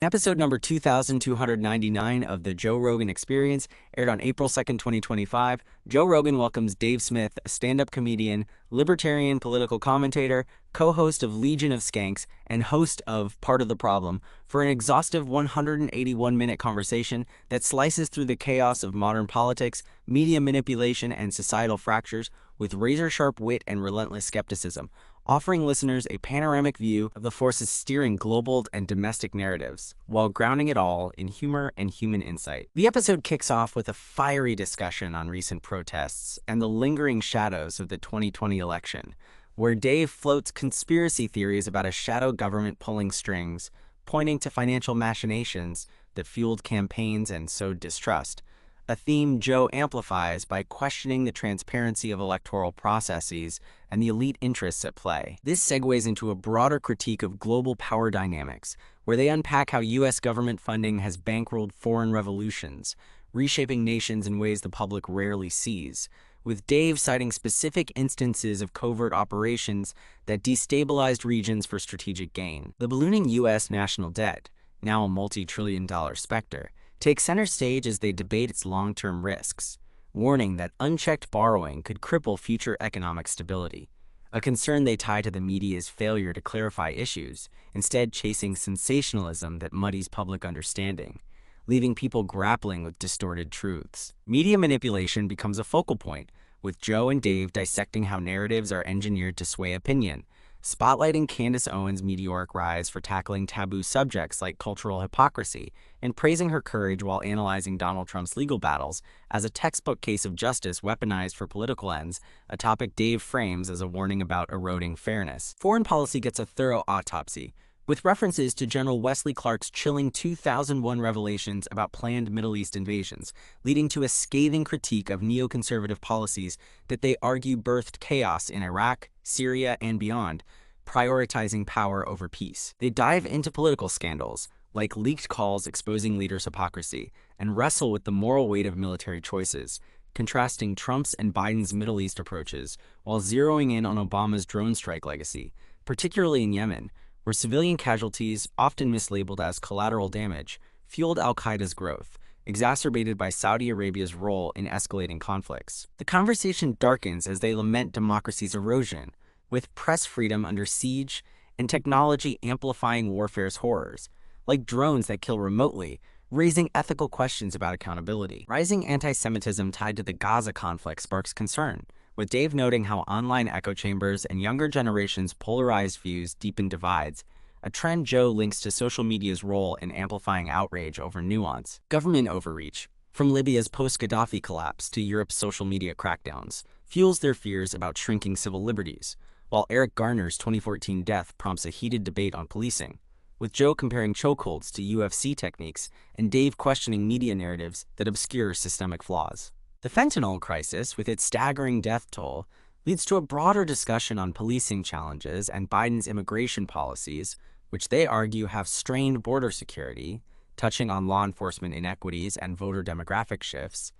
Episode number 2299 of the Joe Rogan Experience aired on April 2nd, 2025. Joe Rogan welcomes Dave Smith, a stand-up comedian, libertarian political commentator, co-host of Legion of Skanks, and host of Part of the Problem, for an exhaustive 181-minute conversation that slices through the chaos of modern politics, media manipulation, and societal fractures with razor-sharp wit and relentless skepticism, offering listeners a panoramic view of the forces steering global and domestic narratives, while grounding it all in humor and human insight. The episode kicks off with a fiery discussion on recent protests and the lingering shadows of the 2020 election, where Dave floats conspiracy theories about a shadow government pulling strings, pointing to financial machinations that fueled campaigns and sowed distrust, a theme Joe amplifies by questioning the transparency of electoral processes and the elite interests at play. This segues into a broader critique of global power dynamics, where they unpack how U.S. government funding has bankrolled foreign revolutions, reshaping nations in ways the public rarely sees, with Dave citing specific instances of covert operations that destabilized regions for strategic gain. The ballooning U.S. national debt, now a multi-trillion-dollar specter, takes center stage as they debate its long-term risks, warning that unchecked borrowing could cripple future economic stability, a concern they tie to the media's failure to clarify issues, instead chasing sensationalism that muddies public understanding, leaving people grappling with distorted truths. Media manipulation becomes a focal point, with Joe and Dave dissecting how narratives are engineered to sway opinion, spotlighting Candace Owens' meteoric rise for tackling taboo subjects like cultural hypocrisy, and praising her courage while analyzing Donald Trump's legal battles as a textbook case of justice weaponized for political ends, a topic Dave frames as a warning about eroding fairness. Foreign policy gets a thorough autopsy, with references to General Wesley Clark's chilling 2001 revelations about planned Middle East invasions, leading to a scathing critique of neoconservative policies that they argue birthed chaos in Iraq, Syria, and beyond, prioritizing power over peace. They dive into political scandals, like leaked calls exposing leaders' hypocrisy, and wrestle with the moral weight of military choices, contrasting Trump's and Biden's Middle East approaches, while zeroing in on Obama's drone strike legacy, particularly in Yemen, where civilian casualties, often mislabeled as collateral damage, fueled al-Qaeda's growth, exacerbated by Saudi Arabia's role in escalating conflicts. The conversation darkens as they lament democracy's erosion, with press freedom under siege and technology amplifying warfare's horrors, like drones that kill remotely, raising ethical questions about accountability. Rising anti-Semitism tied to the Gaza conflict sparks concern, with Dave noting how online echo chambers and younger generations' polarized views deepen divides, a trend Joe links to social media's role in amplifying outrage over nuance. Government overreach, from Libya's post-Gaddafi collapse to Europe's social media crackdowns, fuels their fears about shrinking civil liberties, while Eric Garner's 2014 death prompts a heated debate on policing, with Joe comparing chokeholds to UFC techniques and Dave questioning media narratives that obscure systemic flaws. The fentanyl crisis, with its staggering death toll, leads to a broader discussion on policing challenges and Biden's immigration policies, which they argue have strained border security, touching on law enforcement inequities and voter demographic shifts,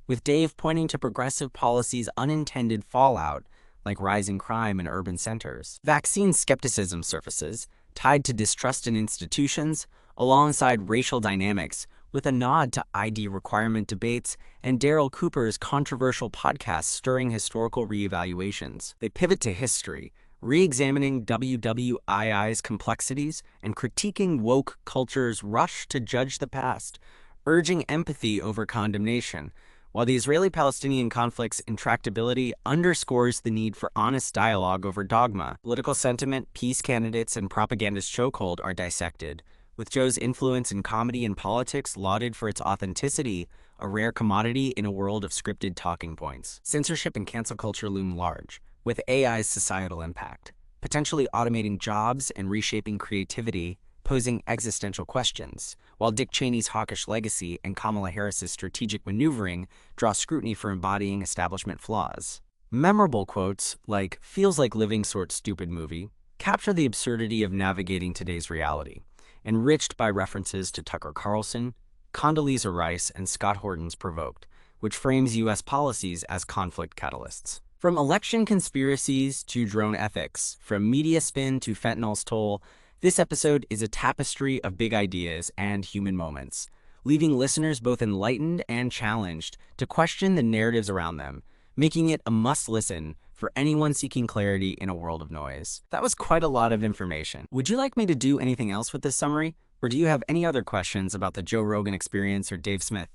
with Dave pointing to progressive policies' unintended fallout, like rising crime in urban centers. Vaccine skepticism surfaces, tied to distrust in institutions, alongside racial dynamics, with a nod to ID requirement debates and Daryl Cooper's controversial podcast stirring historical reevaluations. They pivot to history, re-examining WWII's complexities and critiquing woke culture's rush to judge the past, urging empathy over condemnation, while the Israeli-Palestinian conflict's intractability underscores the need for honest dialogue over dogma. Political sentiment, peace candidates, and propagandist chokehold are dissected, with Joe's influence in comedy and politics lauded for its authenticity, a rare commodity in a world of scripted talking points. Censorship and cancel culture loom large, with AI's societal impact, potentially automating jobs and reshaping creativity, posing existential questions, while Dick Cheney's hawkish legacy and Kamala Harris's strategic maneuvering draw scrutiny for embodying establishment flaws. Memorable quotes like "feels like living sort stupid movie" capture the absurdity of navigating today's reality, enriched by references to Tucker Carlson, Condoleezza Rice, and Scott Horton's Provoked, which frames U.S. policies as conflict catalysts. From election conspiracies to drone ethics, from media spin to fentanyl's toll, This episode is a tapestry of big ideas and human moments, leaving listeners both enlightened and challenged to question the narratives around them, making it a must-listen for anyone seeking clarity in a world of noise. That was quite a lot of information. Would you like me to do anything else with this summary? Or do you have any other questions about the Joe Rogan Experience or Dave Smith?